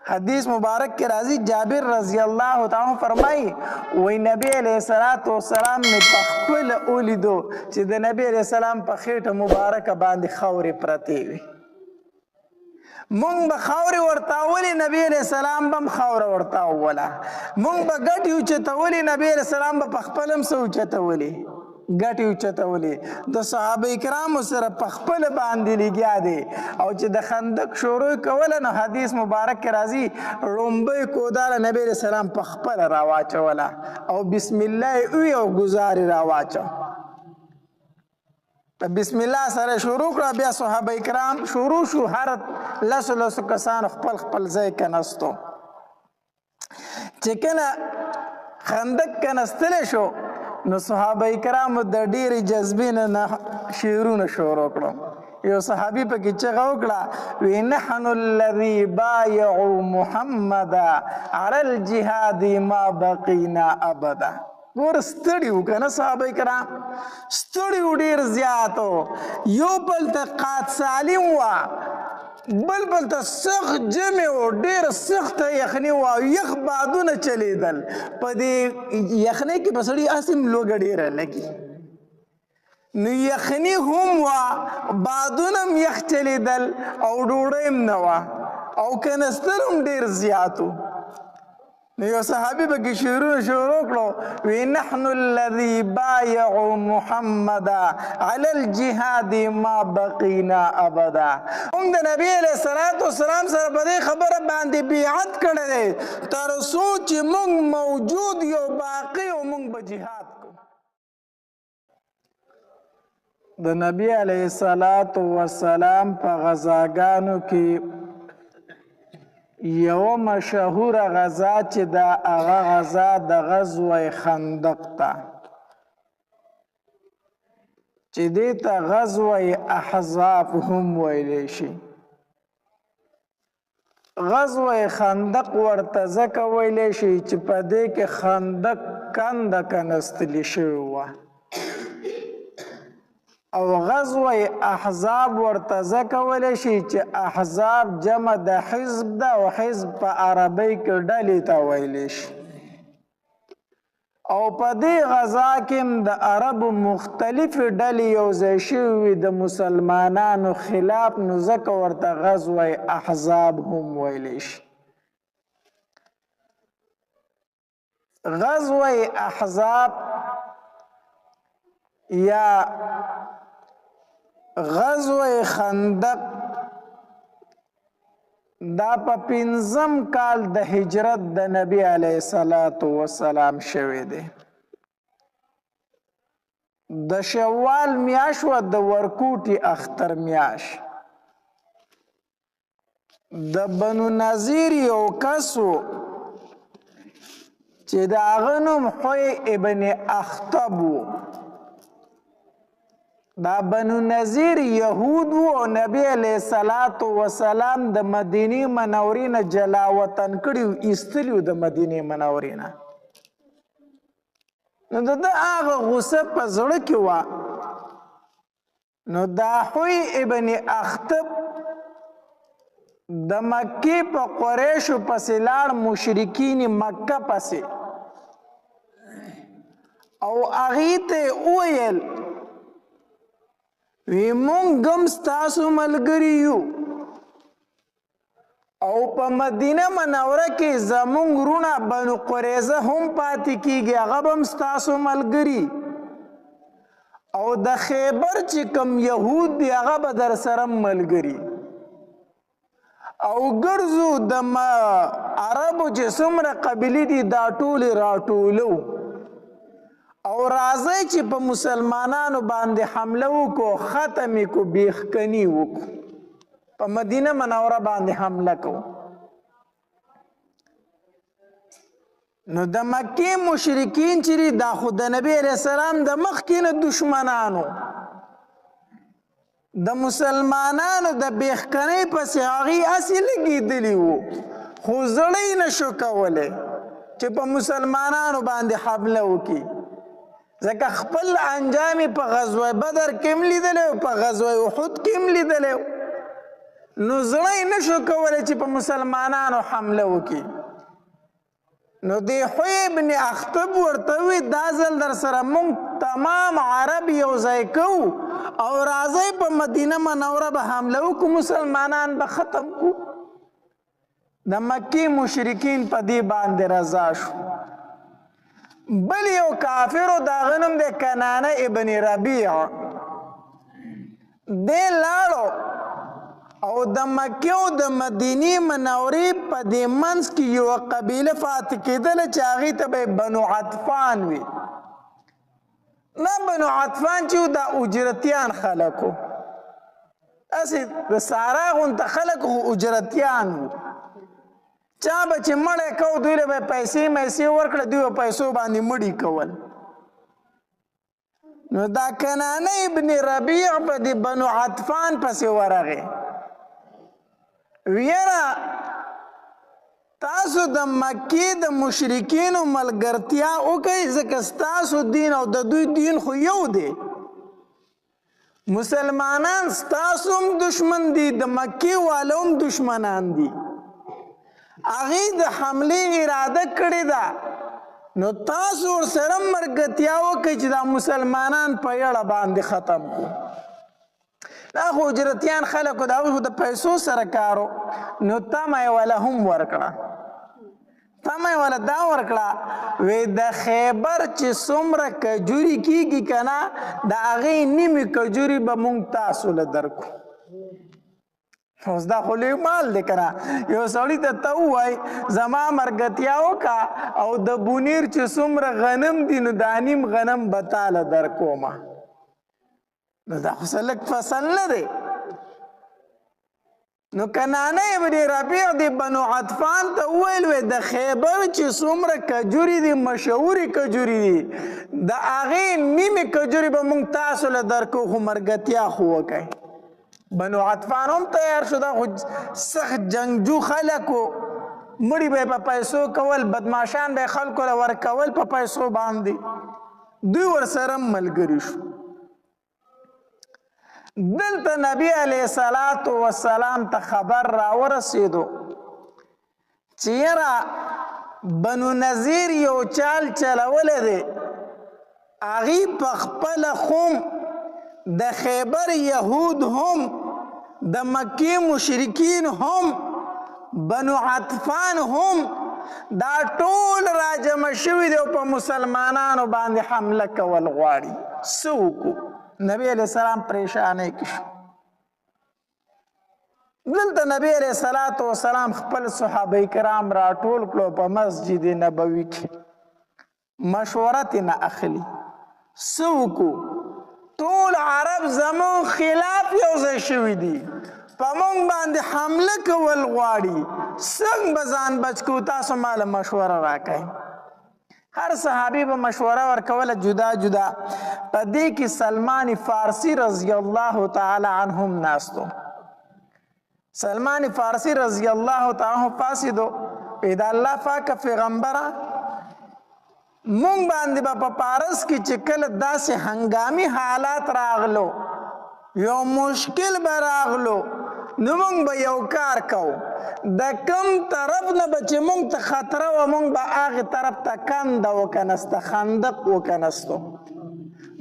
حدیث مبارک کے راضی جابر رضی اللہ تعالی فرمائی وی نبی علیہ السلام نے پخپل اولیدو چې د نبی علیہ السلام په خېټه مبارکه باندې خاورې پرتې وي مونږ به خاورې ورتاولې نبی علیہ السلام به هم خاوره ورتاوله مونږ به ګټې اوچتولې نبی علیہ السلام به پخپل هم څه اوچتولې ګټې اوچتولې د صحابه کرامو سره پخپل باندې لګیا دی او چې د خندق شروع کوله نو حدیث مبارک کې راځي لومبۍ کوداله نبی علیہ السلام پخپل راواچوله او بسم الله وی او ګزارې راواچو بسم الله سره شروع کړه بیا صحابه کرام شروع شو هر لسو کسان خپل خپل ځای کنستو چې کله خندق کنستلی شو نو صحابه کرام د ډېرې جذبې نه شعرونه شروع کړو یو صحابي پکې چغه وکړه وی نحن الذي بايعوا محمدا على الجهاد ما بقينا ابدا ګور ستړي وو کنه صحابه کرام ستړي وو ډېر زیات یو بل ته قات سالم وه بل ته سخت جمع و ډېر سخته یخني وه یخ بادونه چلیدل په دې یخنۍ کې به سړي هسې لوږه ډېره لګي نو یخني هم وه بادونه هم یخ چلیدل او ډوډۍ هم نه وه او کنستر هم ډېر زیات و نو یو صحابي پکې شعرونه شروع کړو وی نحن الذي بايعوا محمدا على الجهاد ما بقينا ابدا موږ د نبی علیه السلام سره په دې خبره باندې بیعت کړی دی تر څو چې موږ موجود یو باقي او موږ به جهاد کوو د نبی علیه السلام په غزاګانو کې یو مشهور غزا چې دا هغه غزا د غزوه خندق ته چې دې ته غزوه احزاب هم ویلی شي غزوه خندق ورته ځکه ویلی شي چې په دې کې خندق کنده کنستلي شوې وه او غزوه احزاب ورته ځکه ویلی شي چې احزاب جمع د حزب ده او حزب په عربۍ کې ډلې ته ویلی شي او په دې غزا کې د عربو مختلفې ډلې یو ځای شوي وي د مسلمانانو خلاف نو ځکه ورته غزوه احزاب هم ویلی شي غزوه احزاب یا غزوه خندق دا په 5م کال د هجرت د نبی علیه السلام شوی دی د شوال میاشت و د ورکوټي اختر میاشت د بنو نذیر یو کس و چې د هغه نوم حوی ابن اخطب و دا بنو نذیر یهود و نبی علیه السلام د مدینې منورې نه جلا وطن کړي ایستلي د مدینې منورې نه نو د ده هغه غصه په زړه کې وه نو دا حوی ابن اخطب د مکې په قریشو پسې لاړ مشرکین مکه پسې او هغې ته وویل وی مونږ هم ستاسو ملګري یو او په مدینه منوره کې زمونږ وروڼه بنو قریظه هم پاتې کیږي هغه به هم ستاسو ملګري او د خیبر چې کوم یهود دی هغه به در سره ملګري او ګرځو د عربو چې څومره قبیلې دي دا ټولې راټولو او راځئ چې په مسلمانانو باندې حمله وکړو ختم یې کو بیخکني وکړو په مدینه منوره باندې حمله کوو نو د مکې مشرکین چې دي دا خو د نبی علیه السلام د مخکې نه دشمنانو د مسلمانانو د بیخکنۍ پسې هغې هسې لګېدلي وو خو زړه یې نشو کولی چې په مسلمانانو باندې حمله وکړي ځکه خپل انجام په غزوه بدر کې هم لیدلی او په غزوه احد کې هم لیدلی نو زړه یې نشو کولی چې په مسلمانانو حمله وکړي. نو دی حوی ابن اخطب ورته وی دا ځل در سره موږ تمام عرب یو ځای کوو او راځئ په مدینه منوره به حمله وکړو، مسلمانان به ختم کړو. د مکې مشرکین په دې باندې رضا شو. بل یو کافرو د هغه نوم دی کنانه ابن ربیع. دی لاړو او د مکې او د مدینې منورې په دې منځ کې یوه قبیله پاتې کېدله چې هغې ته به بنو عطفان وي. نه بنو عطفان چې و دا اجرتیان خلک و، هسې د سارا غونته خلک خو اجرتیان وو. چا به چې مړی کو دوی له به پیسې میسې ورکړه، دوی به پیسو باندې مړي کول. نو دا کنانه ابن ربیع په دې بنو عطفان پسې ورغې. ویره تاسو د مکې د مشرکینو ملګرتیا وکئ، ځکه ستاسو دین او د دوی دین خو یو دی. مسلمانان ستاسو هم دشمن دي، د مکې والو هم دشمنان دي. هغې د حملې اراده کړې ده، نو تاسو ورسره ملګرتیا وکئ چې دا مسلمانان په یړه باندې ختم کړو. دا خو اجرتیان خلکو د هغوی خو د پیسو سره کارو. نو تمه یې وله هم ورکړه، تمه یې وله دا ورکړه وی د خیبر چې څومره کجوري کېږي که نه، د هغې نیمې کجوري به مونږ تاسو له درکو. اوس دا خو لوی مال دی که نه. یو سړي ته ووایي زما ملګرتیا وکړه او د بونیر چې څومره غنم دي نو دا نیم غنم به تاله درکومه. نو دا خو څه لږ فصل نه دی. نو کنانه ابن ربیع د بنو عطفان ته وویل وی د خیبر چې څومره کجوري دي، مشهورې کجوري دي، د هغې نیمې کجوري به مونږ تاسو له درکو، خو ملګرتیا خو وکئ. بنو عطفان هم تیار شو. دا خو سخت جنگجو خلک و، مړي به یې په پیسو کول، بدماشان به یې خلکو له ورکول په پیسو باندې. دوی ورسره ملګري شو. دلته نبی علیه الصلاة والسلام ته خبر راورسېدو چې یاره بنو نذیر یو چال چلولی دی، هغې په خپله خوم د خیبر یهود هم، د مکې مشرکین هم، بنو عطفان هم، دا ټول راجمع شوي دی او په مسلمانانو باندې حمله کول غواړي. څه وکړو؟ نبی علیہ السلام پریشانه کې شو. دلته نبی علیہ السلام خپل صحابه کرام راټول کړو په مسجد نبوي کې، مشوره ترنه اخلي. څه وکړو؟ ټول عرب زمون خلاف یو ځای شوي دي، په موږ باندې حمله کول غواړي. څنګه به ځان بچ کړو؟ تاسو ماله مشوره راکئ. هر صحابي به مشوره ورکوله جدا جدا. په دې کې سلمان فارسی رضی الله تعالی عنهم ناستو. سلمان فارسی رضی الله تعالی عنه پاسېدو، وی د الله پاکه پیغمبره مونږ باندې به په پارس کې چې کله داسې هنګامي حالات راغلو، یو مشکل به راغلو، نو مونږ به یو کار کوو، د کم طرف نه به چې مونږ ته خطره وه مونږ به هغې طرف ته کنده وکنسته، خندق وکنستو.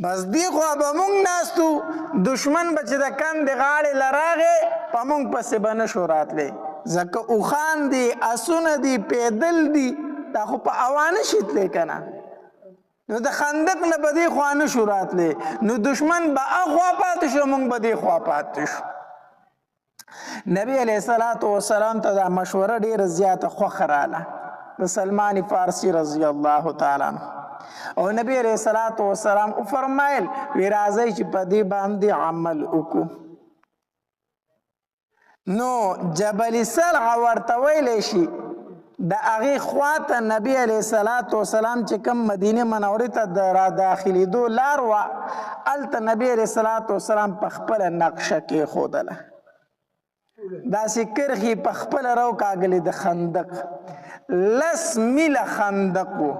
بس دې خوا به مونږ ناستو، دشمن به چې د کندې غاړې له راغې په مونږ پسې به نشو راتلی، ځکه اوښان دي، اسونه دي، پیدل دي، دا خو په هوا نشي تلی که نه. نو د خندق نه به دې خوا نشو راتلی، نو دشمن به هخوا پاتې شو، مونږ به دې خوا پاتې شو. نبی علیه السلام ته دا مشوره ډېره زیاته خوښه راله د سلمان فارسی رضی الله تعالی عنه. او نبی علیه السلام وفرمایل وی راځئ چې په دې باندې عمل وکړو. نو جبل سلع ورته ویلی شي، د هغې خواته نبی علیه السلام چې کوم مدینې منورې ته را داخلېدو لار وه، هلته نبی علیه السلام په خپله نقشه کېښودله. داسې کرښې په خپله راوکاږلې د خندق، 10 میله خندق و،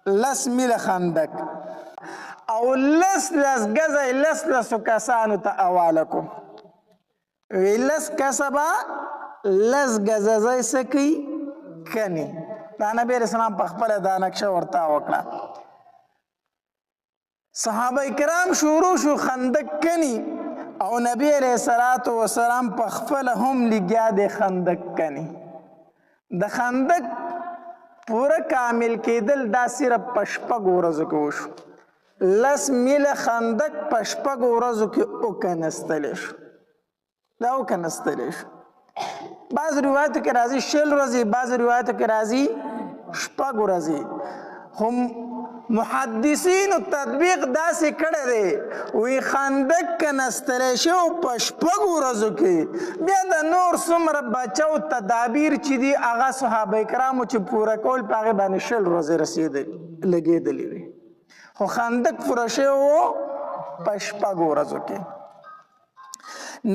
10 میله خندق، او 10 ګزه 10 کسانو ته حواله کو. لس کسه به لس ګزه ځای څه کوي کني. دا نبي علیه السلام په خپله دا نقشه ورته وکړه. صحابه کرام شروع شو خندق کني او نبی علیه السلام په خپله هم لګیا دی خندق کني. د خندق پوره کامل کېدل دا صرف په شپږو ورځو کې وشو. 10 میله خندق په شپږو ورځو کې وکنستلی شو. دا وکنستلی شو. بعض روایتو کې راځي 20 ورځې، بعض روایتو کې راځي 6 ورځې. هم محدثینو تطبیق داسې کړی دی وی خندق کنستلی شو په 6 ورځو کې. بیا د نور څومره بچو تدابیر چې دي هغه صحابه کرامو چې پوره کول په هغې باندې 20 ورځې لګېدلې وي، خو خندق پوره شوی و په 6 ورځو کې.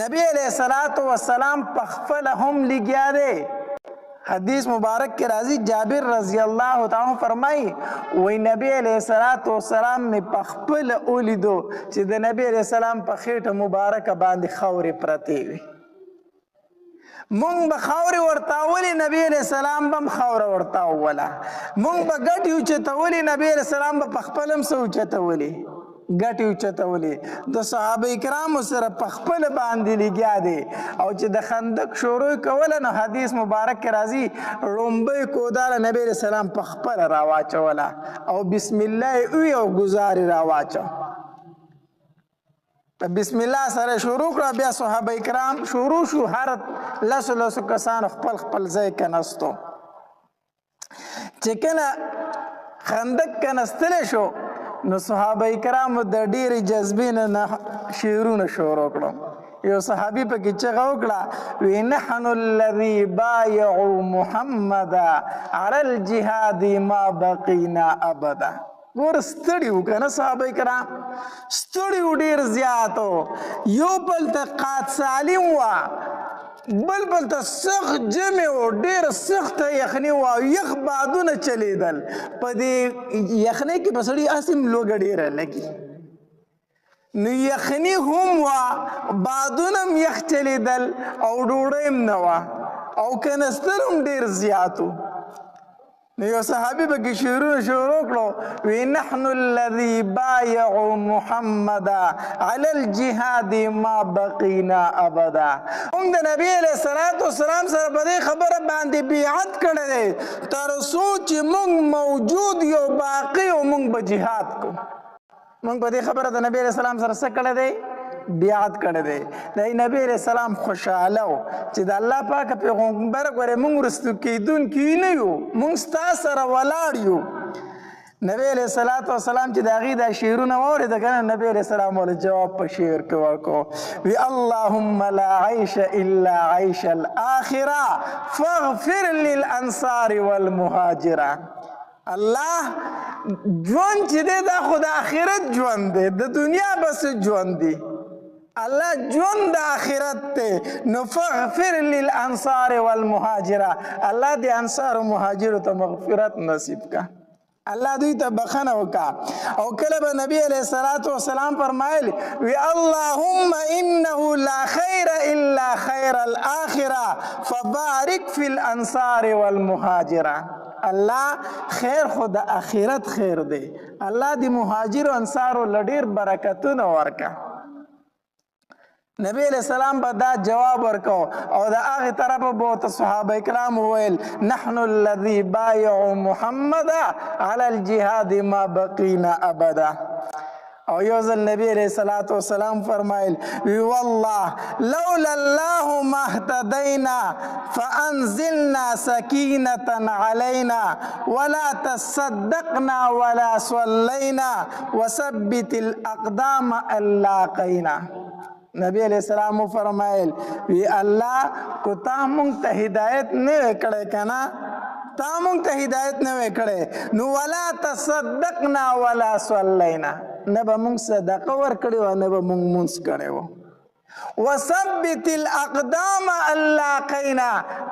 نبی علیہ السلام په خپله هم لګیا دی. حدیث مبارک کې راځي جابر رضی الله تعالی فرمایي وی نبی علیہ السلام مې په خپله ولیدو چې د نبی علیہ السلام په خېټه مبارکه باندې خاورې پرتې وي. مونږ به خاورې ورتاولې، نبی علیہ السلام به هم خاوره ورتاوله. مونږ به ګټې اوچتولې، نبی علیہ السلام به په خپله هم څه اوچتولې ګټې اوچتولې. د صحابه کرامو سره په خپله باندې لګیا دی. او چې د خندق شروع کوله نو حدیث مبارک کې راځي لومبۍ کوداله نبی علیہ السلام په خپله راواچوله او بسم الله یې ووی او ګزار یې راواچو. بسم الله سره شروع کړه، بیا صحابه کرام شروع شو، هر لسو کسانو خپل خپل ځای کنستو. چې کله خندق کنستلی شو نو صحابه کرامو د ډېرې جذبې نه شعرونه شروع کړو. یو صحابي پکې چغه وکړه وی نحن الذي بايعوا محمد على الجهاد ما بقينا ابدا. ګور ستړي وو که نه صحابه کرام، ستړي وو ډېر زیات وو. یو بل ته قات سالم وه، بل ته سخت جمع و، ډېر سخته یخني وه، یخ بادونه چلیدل. په دې یخنۍ کې به سړي هسې لوږه ډېره لګي. نو یخني هم وه، بادونه هم یخ چلیدل او ډوډۍ هم نه وه او کنستر هم ډېر زیات و. نو یو صحابي پکې شعرونه شروع کړو وی نحن الذي بايعوا محمد على الجهاد ما بقينا ابدا. موږ د نبی علیه السلام سره په دې خبره باندې بیعت کړی دی تر څو چې موږ موجود یو باقي او موږ به جهاد کوو. موږ په دې خبره د نبی علیه السلام سره څه کړی دی؟ بیعت کړی دی. د نبی علیه السلام خوشحاله و چې د الله پاک پیغمبر ګورې موږ وروستو کېدونکي نه یو، موږ ستا سره ولاړ یو. نبی علیه السلام چې د هغې دا شعرونه واورېده که نه، نبی علیه السلام ورله جواب په شعر کې ورکړو وی اللهم لا عیش الا عیش الاخره فاغفر للانصار والمهاجره. الله ژوند چې دی دا خو د آخرت ژوند دی، د دنیا بس ژوند دی. الله ژوند د آخرت دی. نو فاغفر للانصار والمهاجره، الله د انصار او مهاجرو ته مغفرت نصیب کا، الله دوی ته بخنه وکا. او کله به نبی علیه السلام فرمایل وی اللهم انه لا خیر الا خیر الاخره فبارک فی الانصار والمهاجره. الله خیر خو د آخرت خیر دی، الله د مهاجر او انصارو له ډېر برکتونه ورکه. نبی علیہ السلام به دا جواب ورکو او د هغې طرفه به ورته صحابه کرام وویل نحن الذي بايعوا محمد على الجهاد ما بقينا ابدا. او یو ځل نبی علیہ السلام فرمایل وی والله لولا الله ما اهتدینا فانزلنا سکینة علینا ولا تصدقنا ولا صلینا وثبت الاقدام اللاقینا. نبی علیہ السلام فرمایل وی الله کو تا مونږ ته هدایت نه وی کړی که نه، تا مونږ ته هدایت نه وی کړی نو ولا تصدقنا ولا صلینا، نه به مونږ صدقه ورکړې وه نه به مونږ مونځ کړی و. وثبت الاقدام اللاقینا،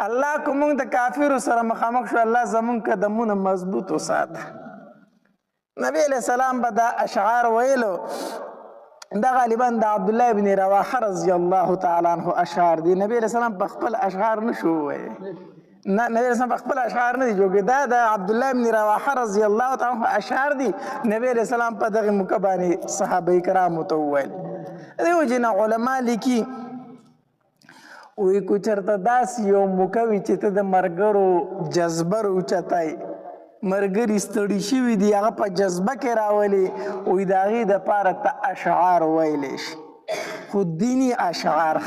الله که مونږ د کافرو سره مخامخ شو الله زمونږ قدمونه مضبوط وساته. نبی علیہ السلام به دا اشعار ویلو دا غالبا د عبدالله ابن رواحه رضی الله تعالی عنہ اشعار دي. نبی علیہ السلام په خپل اشعار نشو وایي، نبی علیہ السلام په خپل اشعار نه دي جوړ، دا د عبدالله ابن رواحه رضی الله تعالی عنہ اشعار دي. نبی علیہ السلام په دغه موقع باندې صحابه کرامو ته وویل. دیو جن علما لیکي وی کو چرته داسې یو موقع وي چې ته د مرګرو جذبه راوچتای، مرګري ستړي شوي دي، هغه په جذبه کې راولي، وی د هغې دپاره ته اشعار ویلی شي. خو دیني اشعار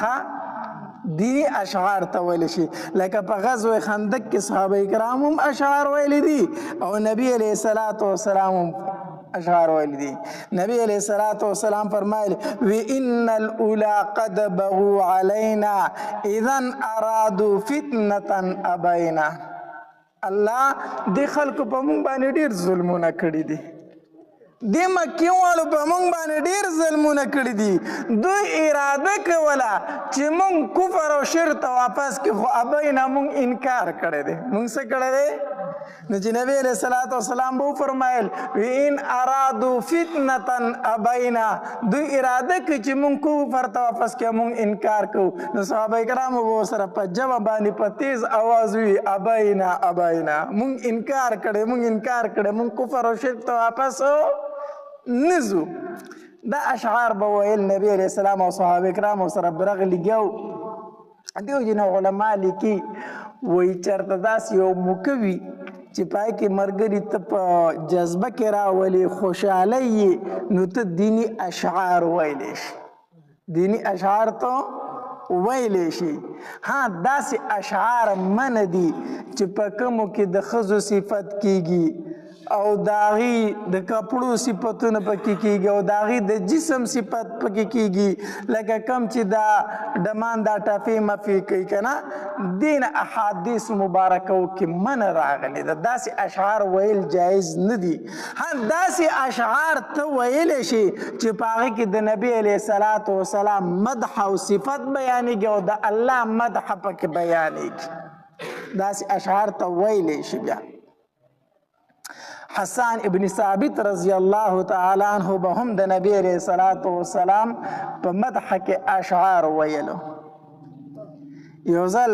دیني اشعار ته ویلی شي. لکه په غزوه خندق کې صحابه کرام هم اشعار ویلی دي او نبی علیه الصلاة والسلام هم اشعار ویلی دي. نبی علیه الصلاة والسلام فرمایل وی ان الاولا قد بغوا علینا اذا ارادوا فتنه ابینا. الله د خلکو په مونږ باندې ډیر ظلمونه کړي دي، د مکیوالو په مونږ باندې ډیر ظلمونه کړي دي. دوی اراده کوله چې مونږ کفر او شرک ته واپس کړو، خو ابینا مونږ انکار کړی دی. مونږ څه کړی دی؟ نو چې نبی علیہ الصلوۃ والسلام به فرمایل ان ارادوا فتنه ابینا، دوی اراده کوي چې مونږ کفر ته واپس کړو، مونږ انکار کوو. نو صحابه کرام به سره په جواب باندې په تیز आवाज وی ابینا ابینا، مونږ انکار کړی، مونږ انکار کړی، مونږ کفر او شرک ته واپس نزو. دا اشعار به ویل نبی علیہ السلام او صحابه کرام سره برغلګیو. دیو جن علما لیکي وی چرته داسې یو موقع وي چې پای کې مرګري ته په جذبه کې راولي، خوشحالی یې، نو ته دیني اشعار ویلی شي، دینی اشعار ته ویلی شي. ها داسې اشعار من دي چې په کومو کې د ښځو صفت کیږي او د هغې د کپړو صفتونه پکې کیږي او د هغې د جسم صفت پکې کیږي، لکه کم چې دا ډمان دا ټافې مفې کوي که نه، دین احادیث مبارکو کې من راغلی ده. داسې اشعار ویل جایز نه دي. ها داسې اشعار ته ویلی شي چې په هغې کې د نبی علیه الصلاة والسلام مدح او صفت بیانېږي او د الله مدح پکې بیانېږي. داسې اشعار ته ویلی شي. بیا حسان ابن ثابت رضی الله تعالی عنہ به هم د نبی علیہ الصلوۃ والسلام په مدح کې اشعار ویلو. یو ځل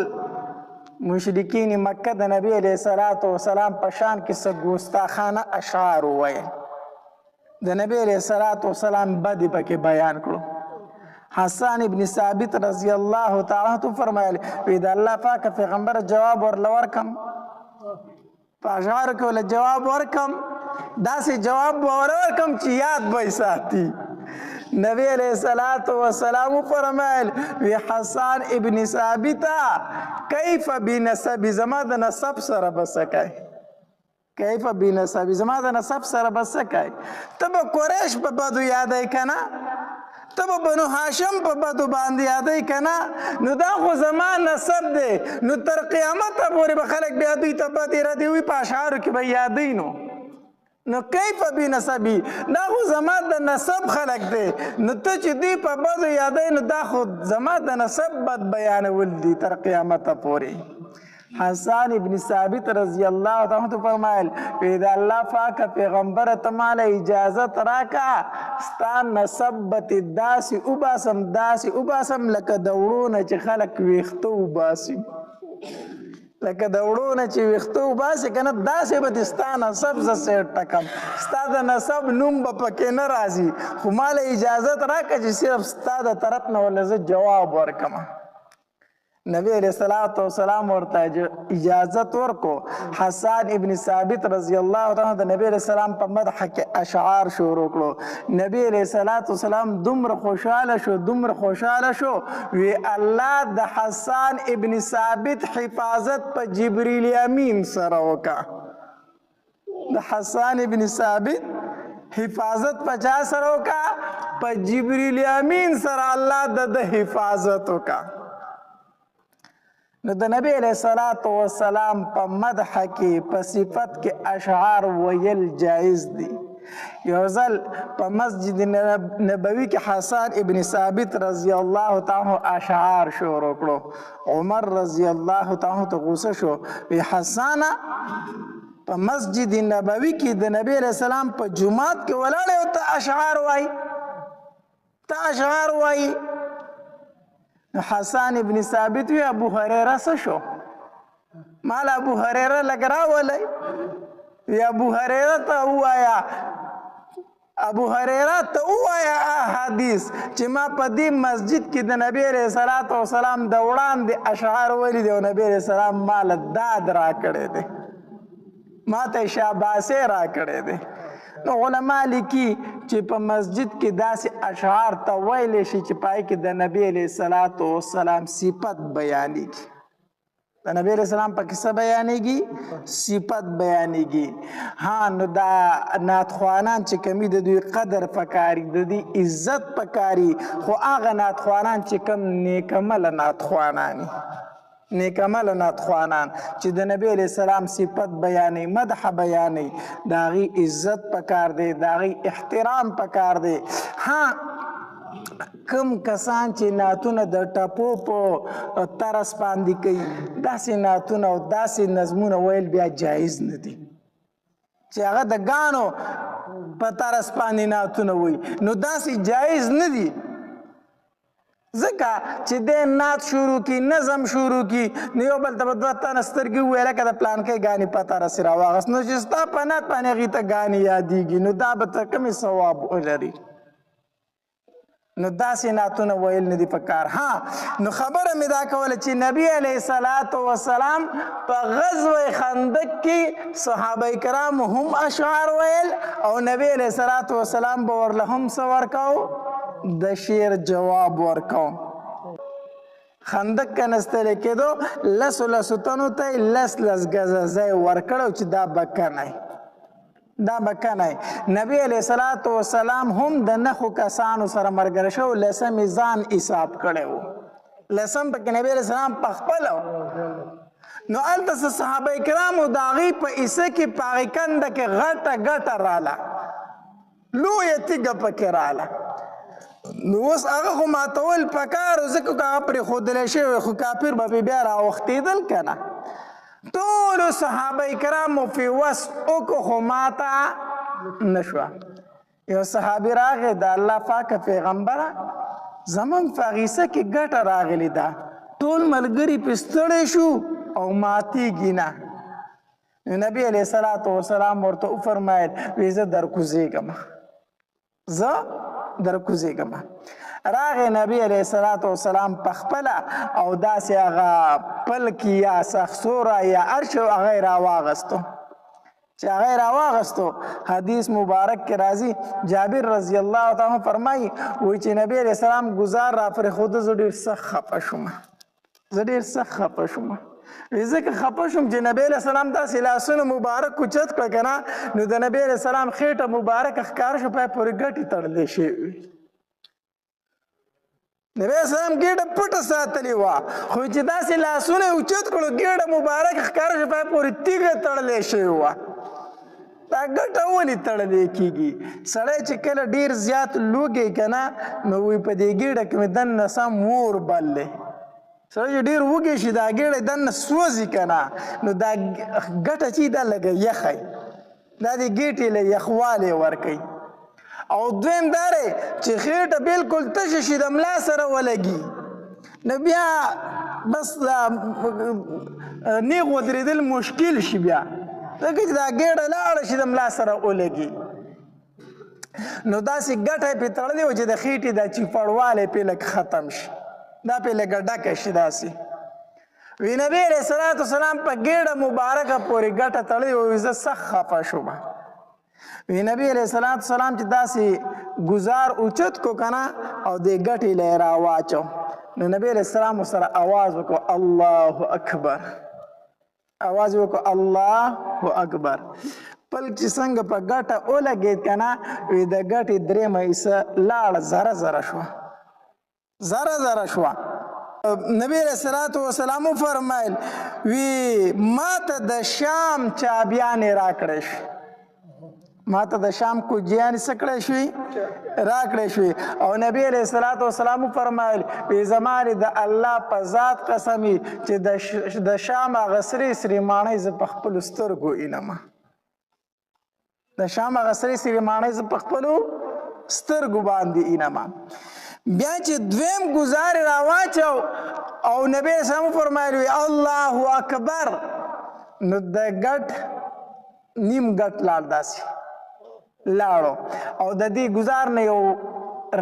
مشرکین مکه د نبی علیہ الصلوۃ والسلام په شان کې څه ګستاخانه اشعار ویل، د نبی علیہ الصلوۃ والسلام بدی پکې بیان کړو. حسان ابن ثابت رضی الله تعالی عنہ فرمایل وی د الله پاک پیغمبر جواب ورکم، په اشعارو کې ول جواب ورکم، داسې جواب ورکم چې یاد به ساتي. نبی علیہ الصلوۃ والسلام فرمایل وی حسان ابن ثابت کیف بنسب، زما د نسب سره بسکای، کیف بنسب زما د نسب سره بسکای. ته به قریش په بدو یادای کنه، ته به بنو هاشم په بدو باندې یادای کنه، نو دا خو زما نسب دی، نو تر قیامته پورې به خلک بیا دوی ته بدې ردې وي، په اشعارو کې به یادوي. نو کیف بنسبی، دا خو زما د نسب خلک دی، نو ته چې دوی په بدو یادوي، نو دا خو زما د نسب بد بیانول دي تر قیامته پورې. حسان ابن ثابت رضی اللہ تعالی فرمائل وید اللہ پاک پیغمبر تمال اجازت راکا ستان نسبت داسی اوباسم لکه دوڑونه چې خلق ویختو اوباسم، لکه دوڑونه چې ویختو اوباسی کنه داسې به ستا نسب ز سیټ ټکم، ستا د نسب نوم به پکې نه راځي، خو مال اجازت راکا چې صرف ستا د طرف نه ولزه جواب ورکم. نبی علیہ الصلوۃ والسلام ورته اجازت ورکو. حسان ابن ثابت رضی الله تعالی د نبی علیہ السلام په مدح کې اشعار شروع کړو. نبی علیہ الصلوۃ والسلام دومره خوشاله شو وی الله د حسان ابن ثابت حفاظت په جبرئیل امین سره وکا. د حسان ابن ثابت حفاظت په چا سره وکا؟ په جبرئیل امین سره الله د حفاظت وکا. نو د نبی علیہ الصلوۃ والسلام په مدح کې په صفت کې اشعار ویل جایز دي. یو ځل په مسجد نبوي کې حسان ابن ثابت رضی الله تعالی اشعار شروع کړو. عمر رضی الله تعالی ته غوسه شو، وی حسان په مسجد نبوي کې د نبی علیہ السلام په جمعات کې ولاړ او ته اشعار وای، ته اشعار وایي. حسان ابن ثابت وی ابو هریره څه شو؟ مال ابو هریره لږ راولئ. وی ابو هریره ته ووایه ابو هریره ته ووایه حدیث چې ما په دې مسجد کې د نبی علیه الصلاة وسلام د وړاندې اشعار ویلي دي او نبی علیه السلام ماله داد را کړی دی، ما ته شاباسې را کړی دی. نو علما لیکي چې په مسجد کې داسې اشعار ته ویلی شي چې پای کې د نبی علیه الصلاة وسلام صفت بیانېږي. د نبی علیه السلام په کیسه بیانېږي، صفت بیانېږي. ها نو دا نعتخوانان چې کمی د دوی قدر پکاري، د دوی عزت پکاري، خو هغه نعتخوانان چې کم نیکمله نعتخوانان نیکمله نعتخوانان چې د نبی علیه السلام صفت بیانوي، مدح بیانوي، د هغې عزت پکار دی، د هغې احترام پکار دی. ها کم کسان چې نعتونه د ټپو په طرز باندې کوي، داسې نعتونه او داسې نظمونه ویل بیا جایز نه دي چې هغه د ګانو په طرز باندې نعتونه وایي، نو داسې جایز نه دي. ځکه چې د نعت شروع کی، نظم شروع کی، نو یو بل ته به دوه تنه سترګې وویله که د پلانکۍ ګانې پته راسې راواغست، نو چې ستا په نعت باندې هغې ته ګانې یادېږي، نو دا به ته کومې ثواب ولري. نو داسې نعتونه ویل نه دي پکار. ها نو خبره مې دا کوله چې نبی علیه الصلاة وسلام په غزوه خندق کې صحابه کرام هم اشعار ویل او نبی علیه الصلاة وسلام به ورله هم څه ورکاو؟ د شعر جواب ورکاو. خندق کنستلی کېدو لسو لسو تنو ته لس ګزه ځای ورکړو چې دا بکنی دا بکنی. نبی علیه الصلاة وسلام هم د نخو کسانو سره ملګری شو، لسم یې ځان حساب کړی و، لسم پکې نبی علیه السلام پخپل و. نو هلته څه صحابه کرامو د هغې په حصه کې په هغې کنده کې غټه ګټه راله، لویه تیږه پکې راله. نو اوس هغه خو ماتول پکار، ځکه که هغه پرېښودلی شوی خو کافر به بیا راوښتېدل که نه. ټولو صحابه کرامو فی وس وکړو خو ماته نه شوه. یو صحابي راغی د الله پاکه پیغمبره زمونږ په حصه کې ګټه راغلې ده، ټول ملګري پرې ستړی شو او ماتېږي نه. نو نبی علیه الصلاة وسلام ورته وفرمایل وی زه درکوزېږم، زه درکوزېږم. راغی نبی علیه الصلاة وسلام پخپله او داسې هغه پلکي یا سخسوره یا هر شی هغه یې راواغستو. چې هغه یې راواغستو حدیث مبارک کې راځي، جابر رضی الله تعالی فرمایي وایي چې نبی علیه السلام ګزار را پرېښوده، زه ډېر سخت خفه شوم، زه ډېر سخت خفه شوم. ځکه خفه شوم چې نبی علیه السلام داسې لاسونه مبارک اوچت کړه که نه، نو د نبی علیه السلام خېټه مبارکه ښکاره شو، پای پورې ګټې تړلی شوې. نبی علیه السلام ګېډه پټه ساتلې وه، خو چې داسې لاسونه یې اوچت کړو ګېډه مبارکه ښکاره شو، پای پورې تیږه تړلی شوې وه. دا ګټه ولې تړلی کېږي؟ سړی چې کله ډېر زیات لوږی که نه، نو وایي په دې ګېډه کې مې دننه سم اور بل دی. سړی چې ډېر وږی شي دا ګېډه دننه سوځي که نه، نو دا ګټه چې دا لږه یخی، دا د ګېټې له یخوالی ورکوي. او دویم دا دی چې خېټه بالکل تشه شي د ملا سره ولګي، نو بیا بس نیغ ودرېدل مشکل شي بیا، ځکه چې دا ګېډه لاړه شي د ملا سره ولګي. نو داسې ګټه یې پرې تړلې وه چې د خېټې دا چیپړوالی پرې لږ ختم شي، دا پرې لږه ډکه شي داسې. وی نبی علیه الصلاة وسلام په ګېډه مبارکه پورې ګټه تړلې وه، زه سخت خفه شوم. وی نبی علیه الصلاة وسلام چې داسې ګزار اوچت کو که نه او دې ګټې له یې راواچو، نو نبی علیه السلام ورسره آواز وکړو الله اکبر، آواز وکړو الله اکبر. پل چې څنګه په ګټه ولګېد که نه، وی د ګټې درېیمه حصه لاړه زره زره شوه، زره زره شوه. نبی علیه الصلاة وسلام وفرمایل وی ما ته د شام چابیانې راکړی شي، ما ته د شام کوجیانې څه کړی شوي؟ راکړی شوي. او نبی علیه الصلاة وسلام وفرمایل وی زما د الله په ذات قسمي چې د شام هغه سرې سرې ماڼۍ زه په خپلو سترګو وینم، د شام هغه سرې سرې ماڼۍ زه په خپلو سترګو باندې وینم. بیا چې دویم ګزار یې راواچو او نبی اسلام وفرمایل وی الله اکبر نو د ګټ نیم ګټ لاړ داسې لاړو او د دې ګزار نه یو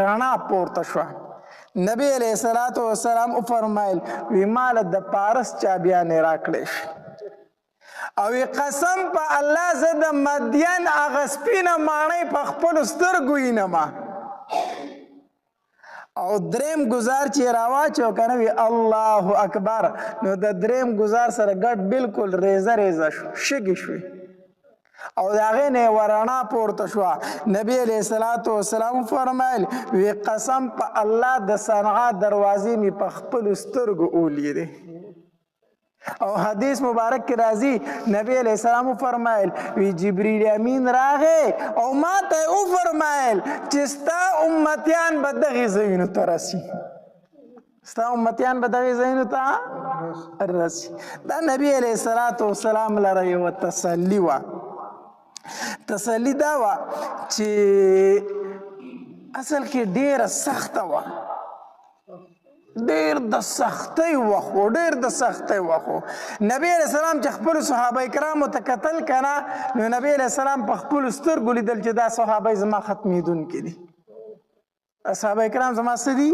رڼا پورته شوه نبی علیه الصلاة والسلام وفرمایل وی مال د پارس چابیانې راکړې شي او قسم په الله زه د مدین هغه سپینه ماڼۍ په خپلو سترګو وینمه او دریم گزار چې راواچو کنه وی الله اکبر نو د دریم گزار سره ګډ بالکل ریزه ریزه شو شګی شوی او د هغې نه ورڼا پورته شوه نبی علیه الصلاة والسلام فرمایل وی قسم په الله د صنعا دروازې مې په خپلو سترګو ولیدې او حدیث مبارک کې راځي نبی علیہ السلام فرمایل وی جبرئیل امین راغی او ما ته وفرمایل چې ستا امتیان به دغې ځایونو ته رسي ستا امتیان به دغې ځایونو ته رسي دا نبی علیہ الصلاة والسلام لره یوه تسلي وه تسلي دا وه چې اصل کې ډېره سخته وه ډیر د سختۍ وخت و ډیر د سختۍ وخت و نبی علیه السلام چې خپلو صحابه کرامو ته کتل که نه نو نبی علیه السلام په خپلو سترګو لیدل چې دا صحابه زما ختمېدونکي دي صحابه کرام زما څه دي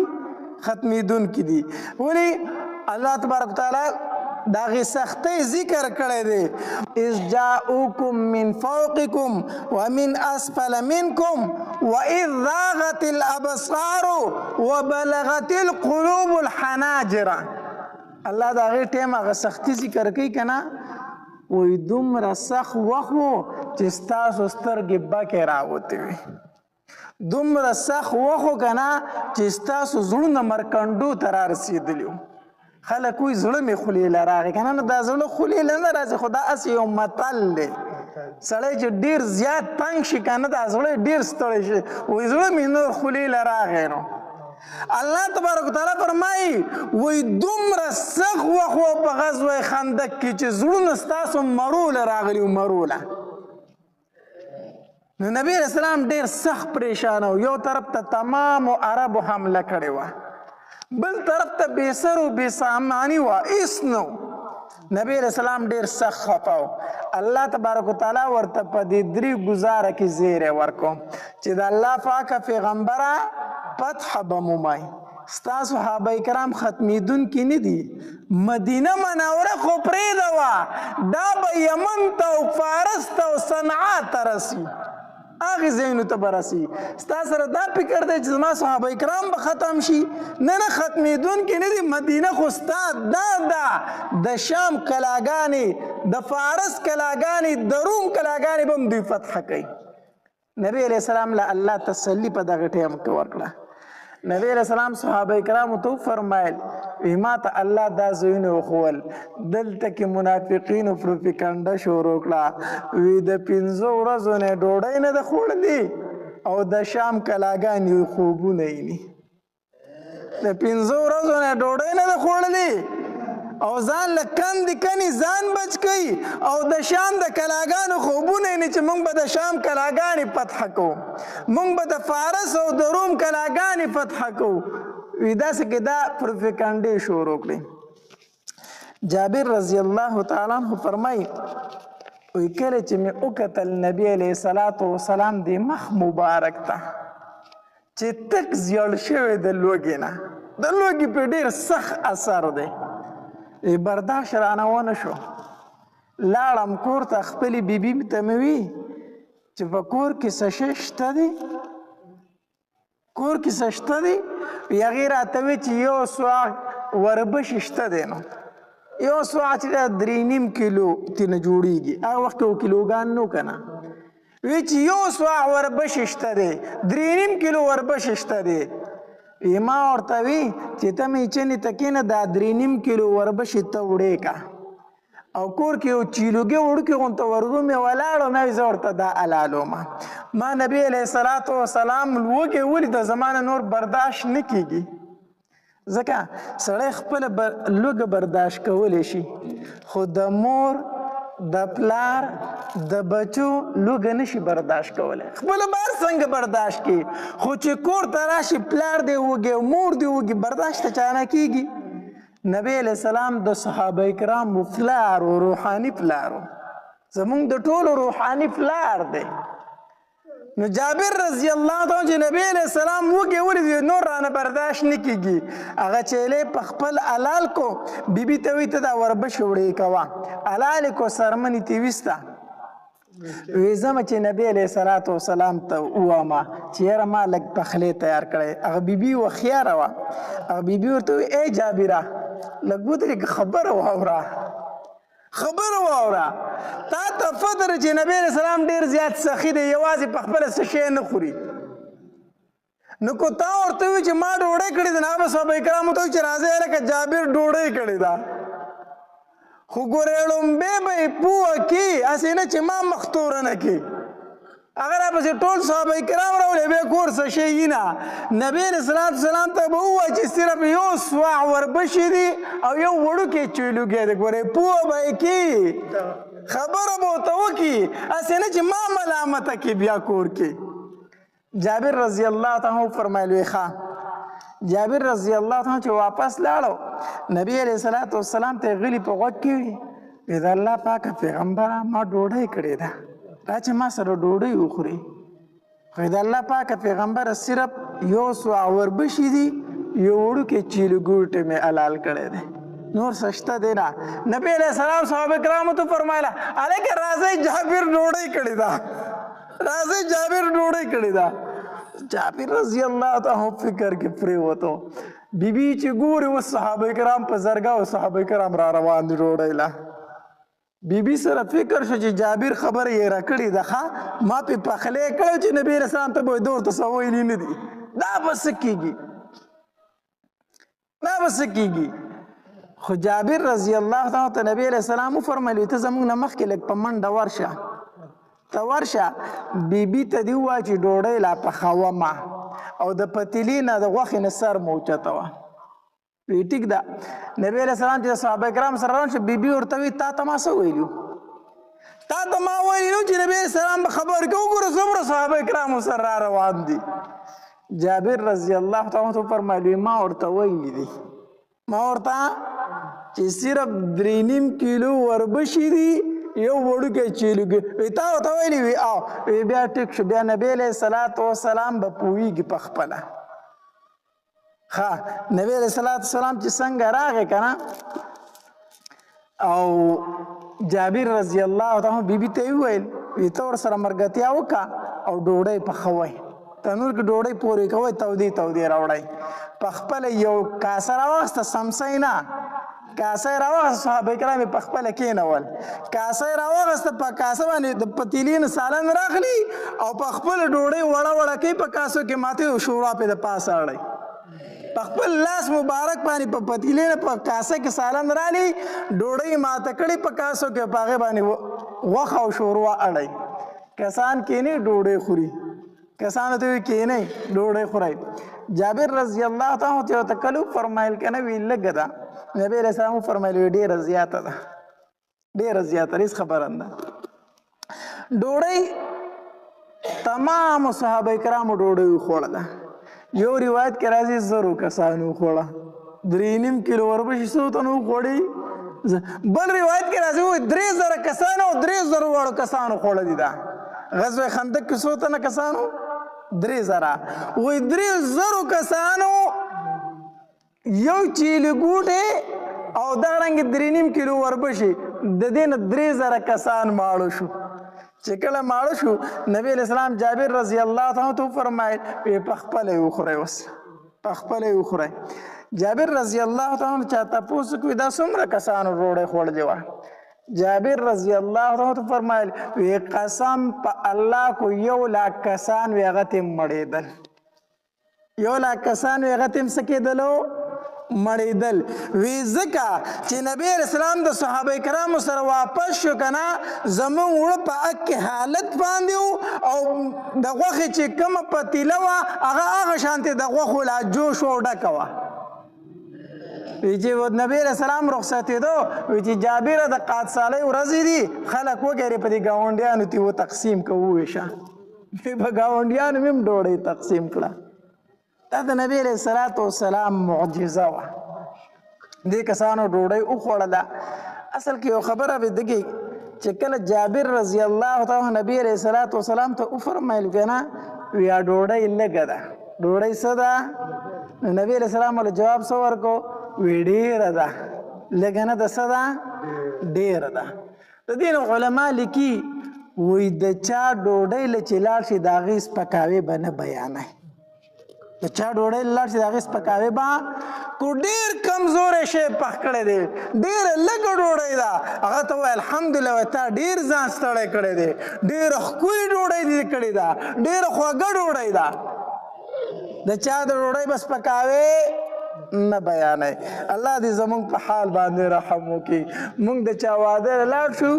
ختمېدونکي دي ولې الله تبارک وتعالی د هغې سختۍ ذکر کړی دی اذ جاؤکم من فوقکم ومن اسفل منکم واذ ذاغت الابصار وبلغت القلوب الحناجر الله د هغې ټیم هغه سختي ذکر کوي که نه وایي دومره سخت وخت و چې ستاسو سترګې بکې راوتې وي دومره سخت وخت و که نه چې ستاسو زړونه مرکنډو ته رارسېدلي وو خلک وایي زړه مې خولې له راغی که نه نو دا زړه خولې له نه راځي خو دا هسې یو متل دی سړی چې ډېر زیات تنګ شي که نه دا زړه ډېر ستړی شي وایي زړه مې نور خولې له راغی نو الله تبارک وتعالی فرمایي وایي دومره سخت وخت و په غزوه خندق کې چې زړونه ستاسو مړو له راغلي وو مړو له نو نبی علیه السلام ډېر سخت پریشانه و یو طرف ته تمامو عربو حمله کړې وه بل طرف ته بې سر و بې ساماني وه هېڅ نه نبی علیه السلام ډېر سخت خفه و الله تبارک وتعالی ورته په دې درې ګزاره کې زیری ورکړو چې د الله پاکه پیغمبره فتح به مومئ ستا صحابه کرام ختمېدونکي نه دي مدینه منوره خو پرېږده دا به یمن ته او فارس ته او صنعا ته رسي هغې ځایونو ته به رسي ستا سره دا فکر دی چې زما صحابه کرام به ختم شي نه نه ختمېدونکي نه دي مدینه خو ستا دا ده د شام کلاګانې د فارس کلاګانې د روم کلاګانې به هم دوی فتح کوي نبی علیه السلام له الله تسلي په دغه ټایم کې ورکړه نبی علیہ السلام صحابه کرامو ته فرمایل وی ما ته الله دا ځایونه وښول دلته کې منافقینو پروپیګنډه شروع کړه وی د 5 ورځو نه ډوډۍ نه ده خوړلې او د شام کلاګانې خوبونه یې نه د 5 ورځو نه ډوډۍ نه ده خوړلې او ځان له کندې کني ځان بچ کوي او د شام د کلاګانو خوبونه یې نه چې موږ به د شام کلاګانې فتح کوو موږ به د فارس او د روم کلاګانې فتح کوو وی داسې کې دا پروپیګنډې شروع کړې جابر رضی الله تعالی عنه فرمایي وی کله چې مې وکتل نبی علیه الصلاة والسلام د مخ مبارک ته چې تک زیړ شوی د لوږې نه د لوږې په ډېر سخت اثر دی برداشت رانه ونه شو لاړم کور ته خپلې بیبي ته مې وي چې په کور کې څه شی شته دی کور کې څه شته دی هغې راته وی چې یو سوغ وربشې شته دی نو یو سوغ چې 3.5 کیلو ترېنه جوړېږي هغه وخت کې کیلوګان نو که نه وی چې یو سوغ وربشې شته دی 3.5 کیلو وربشې شته دی ما ورته وی چې ته مې چنې ته کېنه دا 3.5 کیلو وربشې ته وړې که او کور کې یو چیلوګې وړوکې غونته ورغو مې ولاړو مې زه ورته دا حلالومه ما نبی علیه الصلاة والسلام وږې ولیده زما نه نور برداشت نه کېږي ځکه سړی خپله لوږه برداشت کولی شي خو د مور د پلار د بچو لوږه نشي برداشت کولی خپله بار څنګه برداشت کړي خو چې کور ته راشي پلار دی وږي او مور دی وږي برداشت ته چانه کېږي نبی علیه السلام د صحابه کرامو پلار و روحاني پلار و زمونږ د ټولو روحاني پلار دی نو جابر رضی الله تعالی چې نبی علیہ السلام وږي ولید نور رانه برداشت نه کیږي هغه چیلې په خپل حلال کو بیبي ته وی ته دا وربشې وړې کوه حلال کو سرمنې تی وسته وی زما چې نبی علیہ الصلوۃ والسلام ته وامه چې یاره ما لږ پخلی تیار کړی هغه بیبي وخیاره وه هغه بیبي ورته وی ای جابره لږ ودرېږه خبره واوره خبر واوره تا ته فطر چې نبی علیہ السلام ډیر زیات سخی دی یوازې په خپله څه شی نه خوري نو کو تا ورته وي چې ما ډوډۍ کړې ده نو هغه به صحابه کرامو ته وي چې راځئ هلکه جابر ډوډۍ کړې ده خو ګورې لومبې به یې پوه کړي هسې نه چې ما مختوره نه کړي اگر راپسې ټول صحابه کرام راولې بیا کور څه شی وي نه نبی علیه السلام ته به ووایه چې صرف یو سواع وربشې دي او یو وړوکی چویلوګی دی ګورې پوه به یې کړي خبره به ورته وکړي هسې نه چې ما ملامته کړي بیا کور کې جابر رضی الله تعالی فرمایل وی ښه جابر رضی الله تعالی چې واپس لاړو نبی علیه السلام ته غلي په غوږ کې وي د الله پاکه پیغمبره ما ډوډۍ کړې ده دا چې ما سره ډوډۍ وخوري خو د الله پاکه پیغمبره صرف یو سوع وربشې دي یو وړوکی چیلو ګوټې مې حلال کړی دی نور څه شته دی نه نبی علیه السلام صحابه کرامو ته فرمایله هلکه راځئ جابر ډوډۍ کړې ده راځئ جابر ډوډۍ کړې ده جابر رضی الله تعالی فکر کې پرېوتو بیبي چې ګوري اوس صحابه کرام په زرګه او صحابه کرام را روان دي ډوډۍ له بیبي سره فکر شو چې جابر خبره یې راکړې ده ښه ما پې پخلی کړی چې نبي علیه السلام ته به ده ورته څه ویلي نه دي دا به څه کېږي دا به څه کېږي خو جابر رضی الله تعالی ته نبي علیه السلام وفرمیل ته زموږ نه مخکې لږ په منډه ورشه ته ورشه بیبي ته دې ووایه چې ډوډۍ لا پخومه او د پتیلې نه د غوښې نه سر مو اوچتوه وی ټیک ده نبی علیہ السلام چې صحابه کرام سره روان شو بیبي ورته وی تا ته ما څه ویلو تا ته ما ویلو چې نبی علیہ السلام به خبر کې وګوره څومره صحابه کرامو سره را روان دي جابر رضی الله تعالی عنہ فرمایي ما ورته ویلي دي ما ورته چې صرف 3.5 کیلو وربشې دي یو وړوکی چیلوګي وی تا ورته ویلي وی او وی بیا ټیک شو بیا نبی علیہ السلام به پوهیږي په خپله ښه نبی علیہ السلام چې څنګه راغی که نه او جابر رضی الله تعالی بیبي ته یې وویل وی ته ورسره ملګرتیا وکړه او ډوډۍ پخوئ تنور کې ډوډۍ پورې کوئ تودې تودې راوړئ په خپله یو کاسه راواخسته سمسۍ نه کاسه یې راواخسته صحابه کرام یې په خپله کېنول کاسه یې راواخسته په کاسه باندې د پتیلې نه سالن راخلي او په خپله ډوډۍ وړه وړه کوي په کاسو کې ماتې شوروا پې د پاسه اړئ په خپل لاس مبارک باندې په پتیلې نه په کاسه کې سالن رالی ډوډۍ ماته کړي په کاسو کې په هغې باندې غوښه او شوروا اړئ کسان کېنئ ډوډۍ خوري کسانو ته وایي کېنئ ډوډۍ خورئ جابر رضی الله تعالی ته ورته کلو فرمایل که نه وی لږه ده نبی علیه السلام وفرمایل وی ډېره زیاته ده ډېره زیاته هېڅ خبره نه ده ډوډۍ تمامو صحابه کرامو ډوډۍ وخوړله یو روایت کې راځي 100 کسانو وخوړه 3.5 کیلو وربشې څو تنو وخوړې بل روایت کې راځي وایي 3000 کسانو او 3000 واړو کسانو خوړلي ده غزوه خندق کې څو تنه کسانو 3000 وایي 3000 کسانو یو چیلې ګوټې او دغرنګې 3.5 کیلو وربشې د دې نه 3000 کسان ماړه شو چې کله ماړه شو نبی علیہ السلام جابر رضی الله تعالی ته فرمایل په خپله یې وخورئ اوس په خپله یې وخورئ جابر رضی الله تعالی چا تپوس کوي دا څومره کسانو ډوډۍ خوړلې وه جابر رضی الله تعالی ته فرمایل وی قسم په الله کو 100,000 کسان وی هغه ته مړېدل 100,000 کسان وی هغه ته څه کېدلو مړېدل وی ځکه چې نبی علیہ السلام د صحابه کرامو سره واپس شو که نه زموږ وړه په حق کې حالت باندې و او د غوښې چې کومه پتیله وه هغه شانتې د غوښو لا جوش و او ډکه وه وی چې نبی علیہ السلام رخصتېدو وی چې جابره د قادسالۍ ورځې دي خلک وګوري په دې ګاونډیانو ته و تقسیم که وویشه په ګاونډیانو مې هم ډوډۍ تقسیم کړه دا د نبی علیہ السلام معجزه وه دې کسانو ډوډۍ وخوړله اصل کې یو خبره به دګي چې کله جابر رضی الله تعالی نبی علیہ السلام ته وفرمایل کنه ویا ډوډۍ لږه ده ډوډۍ څه ده نبی علیہ السلام له جواب څه ورکو وی ډېره ده لږه نه ده څه ده ډېره ده د دې علما لیکي وی د چا ډوډۍ له چې لاړ شي د هغې سپکاوی به نه بیانوي د چا ډوډۍ لاړ شي د هغې سپکاوی به کو ډېر کمزوری شی پخ کړی دی ډېره لږه ډوډۍ ده هغه ته وایي الحمدلله وایي تا ډېر ځان ستړی کړی دی ډېره ښکلې ډوډۍ دې کړې ده ډېره خوږه ډوډۍ ده د چا د ډوډۍ به سپکاوی نه بیانوي الله دې زمونږ په حال باندې رحم وکړي مونږ د چا واده له لاړ شو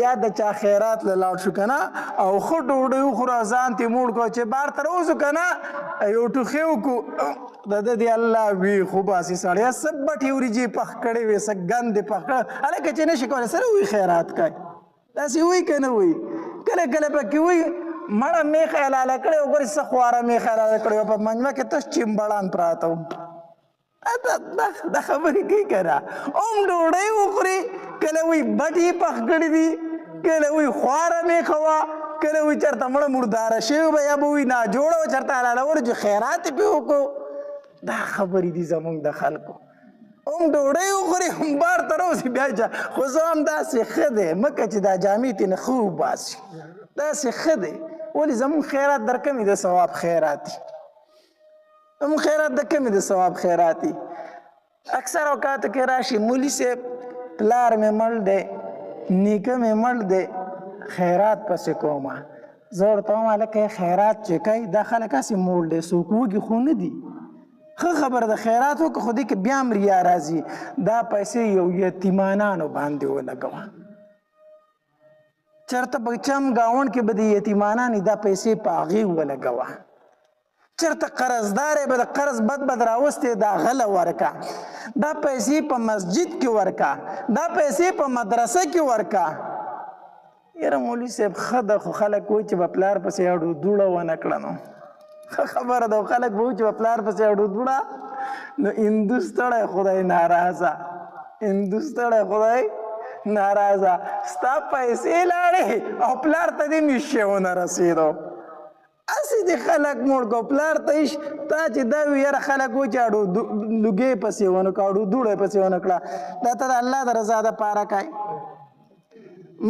یا د چا خیرات له لاړ شو که نه او ښه ډوډۍ وخورو ځان ترې موړ کړو چې بار ته راوځو که نه یو ټوخی وکړو د ده دې الله وي خو باسي سړی څه بټې وریجې پخ کړې وي څه ګندې پخ کړه هلکه چې نشي کولی سره وایي خیرات کوي داسې وایي که نه وایي کله کله پکې وایي مړه میخ حلاله کړې او ګورې څه خواره میخ حلاله کړې وه په منځمه کې تش چمبړان پراته وو دا خبرې کوي که نه هم ډوډۍ وخوري کله وایي بټې پخ کړي دي کله وایي خواره میخه وه کله وایي چېرته مړه مرداره شوي به یا به وایي ناجوړه وه چېرته حلالول چې خیرات یې پرې وکړو دا خبرې دي زمونږ د خلکو هم ډوډۍ وخوري هم بار ته راوځي بیا خو زه هم داسې ښه دی مکه چې دا جامې ترې نه ښه وباسي داسې ښه دی ولې زمونږ خیرات در کمې د ثواب خیرات دي زمونږ خیرات د کمې د ثواب خیرات دي اکثر اوقاتو کې راشي مولي صاحب پلار مې مړ دی نیکه مې مړ دی خیرات پسې کومه زه ورته وایم هلکه خیرات چې کوي دا خلک هسې موړ دی څوک وږي خو نه دي ښه خبره ده خیرات وکړه خو دې کې بیا هم ریا راځي دا پیسې یو یتیمانانو باندې ولګوه چېرته په چم ګاونډ کې به د یتیمانانې دا پیسې په هغې ولګوه چېرته قرضدار به د قرض بد راوستې دا غله ورکه دا پیسې په مسجد کې ورکه دا پیسې په مدرسه کې ورکه یاره مولوي صاحب ښه ده خو خلک وایي چې به پلار پسې اډو دوړه ونه کړه نو ښه خبره ده خلک به وایي چې به پلار پسې اډو دوړه نو هندو ستړی خدای ناراضه هندو ستړی خدای ناراضه ستا پیسې لاړې او پلار ته دې میشې ونه رسېدو هسې دې خلک موړ کو پلار ته تا چې دا وي یاره خلک وایي چې اډو لوګې پسې ونه کړه اډو دوړه پسې ونه کړه دا ته د الله د رضا دپاره کوي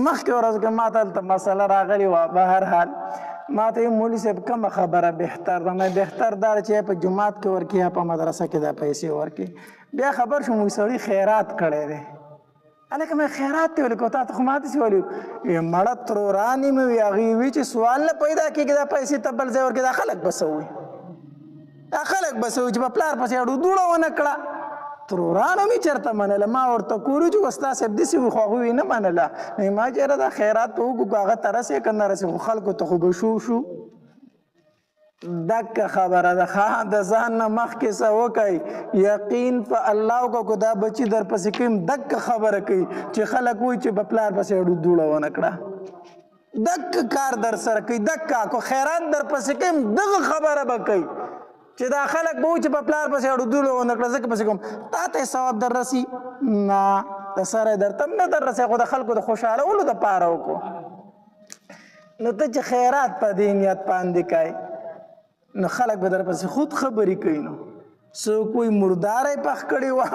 مخکې ورځ کې ما ته هلته مسله راغلې وه به هر حال ما ته مولي صاحب کومه خبره بهتر ده بهتر دا چې په جومات کې ورکړي یا په مدرسه کې دا پیسې ورکړي بیا خبر شوم سړي خیرات کړی دی هلکه مې خیرات دی ولیکو تا ته خو ما داسې ویلي مړه ترورانې مې وي هغې وي چې سوال نه پیدا کېږي دا پیسې ته بل ځای ورکړي دا خلک به څه وایي دا خلک به څه وایي چې په پلار پسې اډو دوړه ونه کړه ترورانو مې چېرته منله ما ورته کورو چې وستا صاحب داسې وي خو هغوی یې نه منله نو ما چېرې دا خیرات په وکړو هغه ته رسې که نه رسې خو خلکو ته خو به شو دکه خبره ده ښه د ځان نه مخکې څه وکئ یقین په الله وکړو دا بچي در پسې کوم دکه خبره کوي چې خلک وایي چې په پلار پسې اډو دوړه ونه کړه دکه کار در سره کوي دکه کو خیرات در پسې کوم دغه خبره به کوي چې دا خلک به وایي چې په پلار پسې اډو دوړه ونه کړه ځکه پسې کوم تا ته ثواب در رسي نه د سره درته هم نه در رسي خو د خلکو د خوشحالولو دپاره وکړو نو ته چې خیرات په دې نیت باندې کوي نو خلک به در پسې خود خبرې کوي نو څوک وایي مرداره یې پخ کړې وه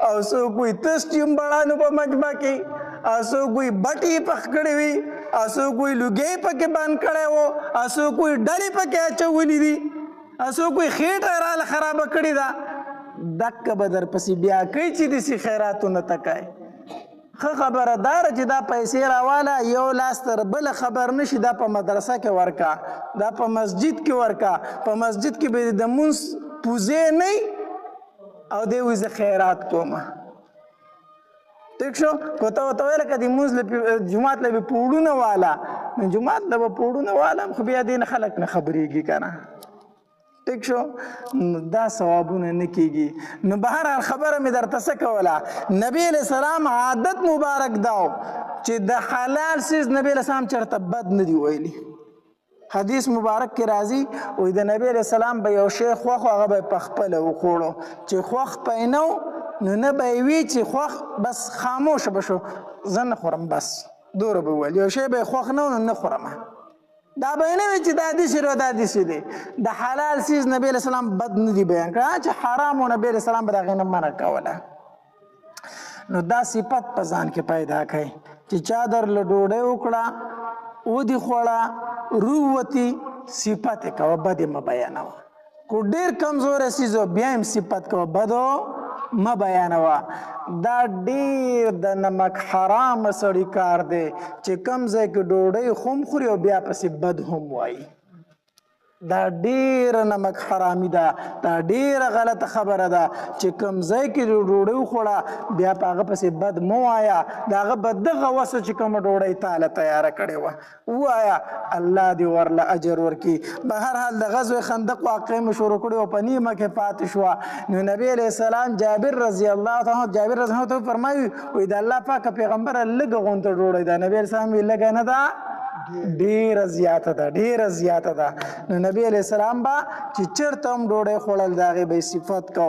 او څوک وایي تس چمبړانو په مجمع کې او څوک وایي بټې یې پخ کړې وي او څوک وایي لوګی یې پکې بند کړی و او څوک وایي ډلې پکې اچولي دي او څوک وایي خېټه راله خرابه کړې ده دکه به در پسې بیا کوي چې داسې خیراتونه ته کوي ښه خبره داره چې دا پیسې راواله یو لاس تر بله خبر نشي دا په مدرسه کې ورکه دا په مسجد کې ورکه په مسجد کې به د مونځ پوزې نه او دی وایي زه خیرات کومه ٹھیک شو کو ته ورته ویله که د مونځ جومات له به پوړونه واله نو جومات له به پوړونه واله خو بیا دې نه خلک نه خبرېږي که نه ټیک شو دا ثوابونه نه کیږي نو بهرحال خبره مې درته څه کوله نبی علیہ السلام عادت مبارک داو چې د حلال سیز نبی علیہ السلام چرته بد نه دی ویلي حدیث مبارک کې راځي وای د نبی علیہ السلام به یو شی خوښ هغه به پخپله وخوړو چې خوښ پې نو نه به یې وي چې خوښ بس خاموشه به شو زه نه خورم بس دوره به ویل یو شی به یې خوښ نه نو نه خورم دا به نه وي چې دا داسې دی دا داسې دی د حلال سیز نبی علیہ السلام بد نه دی بیان کړه چې حرام و نبی علیہ السلام به د هغې نه منع کوله نو دا صفت په ځان کې پیدا کړئ چې چا درله ډوډۍ وکړه ودې خوړه رووتي صفت یې کوه بد یې مه بیانوه کو ډېر کمزوری سیز و بیا هم صفت کوه بدو مه بیانوه دا ډېر د نمک حرام سړي کار دی چې کم ځای کې ډوډۍ خو خوري او بیا پسې بد هم وایي دا ډېره نمک حرامي ده دا ډېره غلطه خبره ده چې کوم ځای کې ډوډۍ وخوړه بیا په هغه پسې بد مه وایه د هغه به دغه وسه چې کومه ډوډۍ تاله تیاره کړې وه ووایه الله دې ورله اجر ورکړي بهرحال د غزوې خندق واقعې مې شروع کړې وه په نیمه کې پاتې شوه نو نبي علیه السلام جابر رضی الله تعالی جابر رضی الله تعالی فرمایي وایي د الله پاکه پیغمبره لږه غونته ډوډۍ ده نبي علیه السلام وایي لږه نه ده ډیره زیاته ده ډیره زیاته ده نو نبی علیہ السلام با چې چرته هم ډوډۍ خوړل د هغې به یې صفت کو